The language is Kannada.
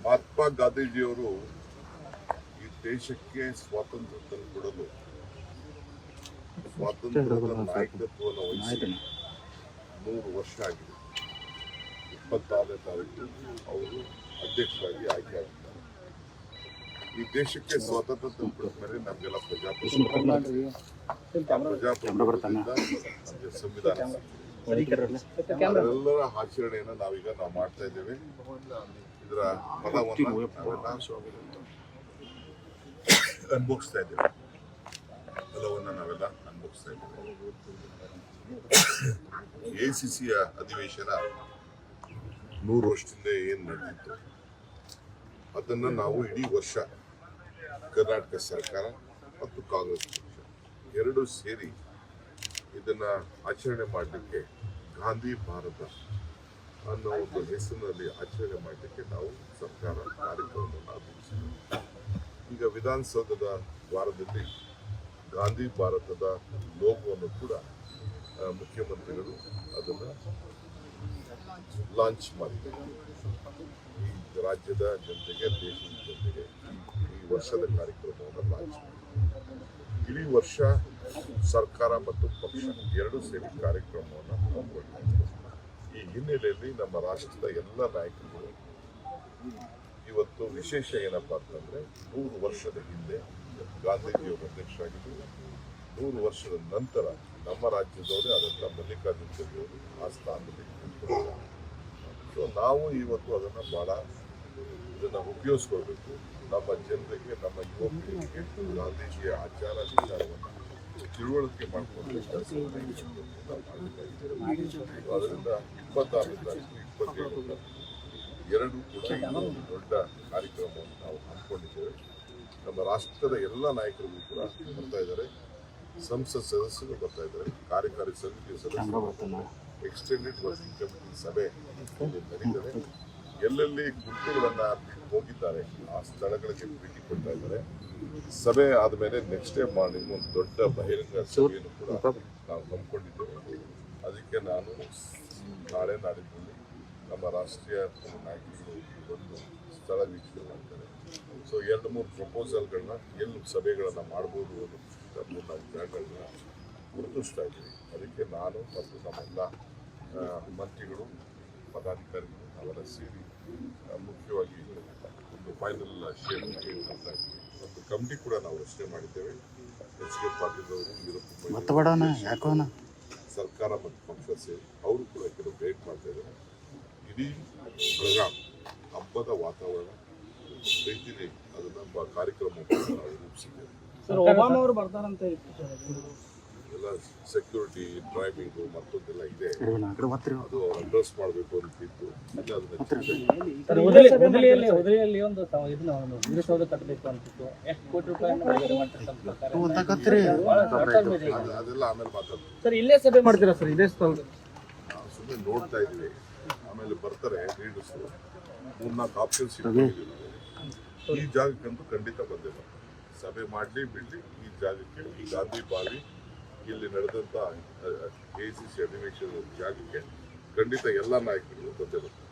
ಮಹಾತ್ಮ ಗಾಂಧೀಜಿಯವರು ಈ ದೇಶಕ್ಕೆ ಸ್ವಾತಂತ್ರ್ಯ ತಂದುಕೊಡಲು ಸ್ವಾತಂತ್ರ್ಯದ ನಾಯಕತ್ವವನ್ನು ವಹಿಸಿ 100 ವರ್ಷ ಆಗಿದೆ. 26ನೇ ತಾರೀಕು ಅವರು ಅಧ್ಯಕ್ಷರಾಗಿ ಆಯ್ಕೆ ಆಗಿದ್ದಾರೆ. ಈ ದೇಶಕ್ಕೆ ಸ್ವಾತಂತ್ರ್ಯ ತಂದುಕೊಡ ಮೇಲೆ ನಮಗೆಲ್ಲ ಪ್ರಜಾಪ್ರಭುತ್ವದಿಂದ ನಮಗೆ ಸಂವಿಧಾನ ಎಲ್ಲರ ಆಚರಣೆಯನ್ನು ನಾವೀಗ ಮಾಡ್ತಾ ಇದ್ದೇವೆ. ಇದರ ಫಲವನ್ನು ಅನುಭವಿಸ್ತಾ ಇದ್ದೇವೆ. ಎಸಿಸಿಯ ಅಧಿವೇಶನ 100 ವರ್ಷದಿಂದ ಏನು ನಡೆದಿತ್ತು ಅದನ್ನು ನಾವು ಇಡೀ ವರ್ಷ ಕರ್ನಾಟಕ ಸರ್ಕಾರ ಮತ್ತು ಕಾಂಗ್ರೆಸ್ ಪಕ್ಷ ಎರಡೂ ಸೇರಿ ಇದನ್ನ ಆಚರಣೆ ಮಾಡಲಿಕ್ಕೆ ಗಾಂಧಿ ಭಾರತ ಅನ್ನೋ ಒಂದು ಹೆಸರಿನಲ್ಲಿ ಆಚರಣೆ ಮಾಡಲಿಕ್ಕೆ ನಾವು ಸರ್ಕಾರ ಕಾರ್ಯಕ್ರಮವನ್ನು ಆರಂಭಿಸಿದ್ದೇವೆ. ಈಗ ವಿಧಾನಸೌಧದ ದ್ವಾರದಲ್ಲಿ ಗಾಂಧಿ ಭಾರತದ ಲೋಗೋವನ್ನು ಕೂಡ ಮುಖ್ಯಮಂತ್ರಿಗಳು ಅದನ್ನು ಲಾಂಚ್ ಮಾಡಿದ್ದಾರೆ. ಈ ರಾಜ್ಯದ ಜನತೆಗೆ, ದೇಶದ ಜನತೆಗೆ ಈ ವರ್ಷದ ಕಾರ್ಯಕ್ರಮವನ್ನು ಲಾಂಚ್ ಮಾಡಿದ್ದಾರೆ. ಇಡೀ ವರ್ಷ ಸರ್ಕಾರ ಮತ್ತು ಪಕ್ಷ ಎರಡೂ ಸೇರಿ ಕಾರ್ಯಕ್ರಮವನ್ನು ಹಮ್ಮಿಕೊಂಡಿದ್ದಾರೆ. ಈ ಹಿನ್ನೆಲೆಯಲ್ಲಿ ನಮ್ಮ ರಾಷ್ಟ್ರದ ಎಲ್ಲ ನಾಯಕರುಗಳು ಇವತ್ತು ವಿಶೇಷ ಏನಪ್ಪಾ ಅಂತಂದ್ರೆ 100 ವರ್ಷದ ಹಿಂದೆ ಗಾಂಧೀಜಿಯವರು ಅಧ್ಯಕ್ಷರಾಗಿದ್ದರು. 100 ವರ್ಷದ ನಂತರ ನಮ್ಮ ರಾಜ್ಯದವರೇ ಆದಂಥ ಮಲ್ಲಿಕಾರ್ಜುನ ಖರ್ಗೆ ಅವರು ಆ ಸ್ಥಾನದಲ್ಲಿ ಕೂತ್ಕೊಂಡಿದ್ದಾರೆ. ಸೊ ನಾವು ಇವತ್ತು ಅದನ್ನು ಬಹಳ ಇದನ್ನು ಉಪಯೋಗಿಸ್ಕೊಳ್ಬೇಕು. ನಮ್ಮ ಜನರಿಗೆ, ನಮ್ಮ ಯುವ ಪೀಳಿಗೆಗೆ ಗಾಂಧೀಜಿಯ ಆಚಾರ ವಿಚಾರವನ್ನು ತಿಳುವಳಿಕೆ ಮಾಡಿಕೊಂಡು ಅದರಿಂದ 26ನೇ ತಾರೀಕು 27ನೇ ತಾರೀಕು ಎರಡೂ ಕೂಡ ಒಂದು ದೊಡ್ಡ ಕಾರ್ಯಕ್ರಮವನ್ನು ನಾವು ಹಮ್ಮಿಕೊಂಡಿದ್ದೇವೆ. ನಮ್ಮ ರಾಷ್ಟ್ರದ ಎಲ್ಲ ನಾಯಕರು ಕೂಡ ಬರ್ತಾ ಇದ್ದಾರೆ, ಸಂಸತ್ ಸದಸ್ಯರು ಬರ್ತಾ ಇದ್ದಾರೆ, ಕಾರ್ಯಕಾರಿ ಸಮಿತಿ ಸದಸ್ಯರು, ಎಕ್ಸ್ಟೆಂಡೆಡ್ ವರ್ಕಿಂಗ್ ಕಮಿಟಿ ಸಭೆ ನಡೀತದೆ. ಎಲ್ಲೆಲ್ಲಿ ಗುಂಪುಗಳನ್ನು ಹೋಗಿದ್ದಾರೆ ಆ ಸ್ಥಳಗಳಿಗೆ ಭೇಟಿ ಕೊಡ್ತಾ ಇದ್ದಾರೆ. ಸಭೆ ಆದಮೇಲೆ ನೆಕ್ಸ್ಟ್ ಡೇ ಮಾರ್ನಿಂಗ್ ಒಂದು ದೊಡ್ಡ ಬಹಿರಂಗ ಸಭೆಯನ್ನು ಕೂಡ ನಾವು ಹಮ್ಮಿಕೊಂಡಿದ್ದೇವೆ. ಅದಕ್ಕೆ ನಾನು ನಾಳೆ ನಾಡಿದ್ದಲ್ಲಿ ನಮ್ಮ ರಾಷ್ಟ್ರೀಯ ನಾಯಕರು ಒಂದು ಸ್ಥಳ ವೀಕ್ಷಣೆ ಮಾಡ್ತಾರೆ. ಸೊ 2-3 ಪ್ರಪೋಸಲ್ಗಳನ್ನ ಎಲ್ಲಿ ಸಭೆಗಳನ್ನು ಮಾಡ್ಬೋದು ಅನ್ನೋ 3-4 ಜಾಗಗಳನ್ನ ಗುರುತಿಸ್ತಾ ಇದ್ದೀವಿ. ಅದಕ್ಕೆ ನಾನು ಮತ್ತು ನಮ್ಮೆಲ್ಲ ಮಂತ್ರಿಗಳು, ಪದಾಧಿಕಾರಿಗಳು ಅವರ ಸೇರಿ ಮುಖ್ಯವಾಗಿ ಒಂದು ಫೈನಲ್ ಶೇರ್ ಮಾಡ್ತಾ ಇದ್ದೀವಿ. ಒಂದು ಕಮಿಟಿ ಕೂಡ ನಾವು ರಚನೆ ಮಾಡಿದ್ದೇವೆ. ಎಚ್ ಕೆ ಪಾಟೀಲ್ ಅವರು, ಸರ್ಕಾರ ಮತ್ತು ಪಕ್ಷ ಸೇರಿ ಅವರು ಕೂಡ ಕೆಲವು ಗೈಡ್ ಮಾಡ್ತಾ ಇದ್ದಾರೆ. ಇಡೀ ಪ್ರೋಗ್ರಾಮ್ ಹಬ್ಬದ ವಾತಾವರಣ ರೀತಿಯಲ್ಲಿ ಅದನ್ನ ಕಾರ್ಯಕ್ರಮ ನಾವು ರೂಪಿಸಿದ್ದೇವೆ. ಎಲ್ಲ ಸೆಕ್ಯೂರಿಟಿ, ಡ್ರೈವಿಂಗು ಮತ್ತೊಂದೆಲ್ಲ ಇದೆ, ಅದು ಅಡ್ರೆಸ್ ಮಾಡಬೇಕು ಅಂತಿದ್ದು ಅದೆಲ್ಲ ಆಮೇಲೆ ಮಾತಾಡ್ತೀವಿ. ಸುಮ್ಮನೆ ನೋಡ್ತಾ ಇದ್ವಿ, ಆಮೇಲೆ ಬರ್ತಾರೆ ಲೀಡರ್ಸ್, 3-4 ಆಪ್ಷನ್ಸ್ ಇಟ್ಕೊಂಡಿದ್ದೀವಿ. ಈ ಜಾಗಕ್ಕಂತೂ ಖಂಡಿತ ಬಂದೇ ಬರ್ತಾರೆ. ಸಭೆ ಮಾಡಲಿ ಬಿಡಲಿ, ಈ ಜಾಗಕ್ಕೆ, ಈ ಗಾಂಧಿ ಬಾವಿ ಇಲ್ಲಿ ನಡೆದಂಥ ಎಸಿಸಿ ಅಧಿವೇಶನದ ಜಾಗಕ್ಕೆ ಖಂಡಿತ ಎಲ್ಲ ನಾಯಕರು ಬಂದೇ ಬರ್ತಾರೆ.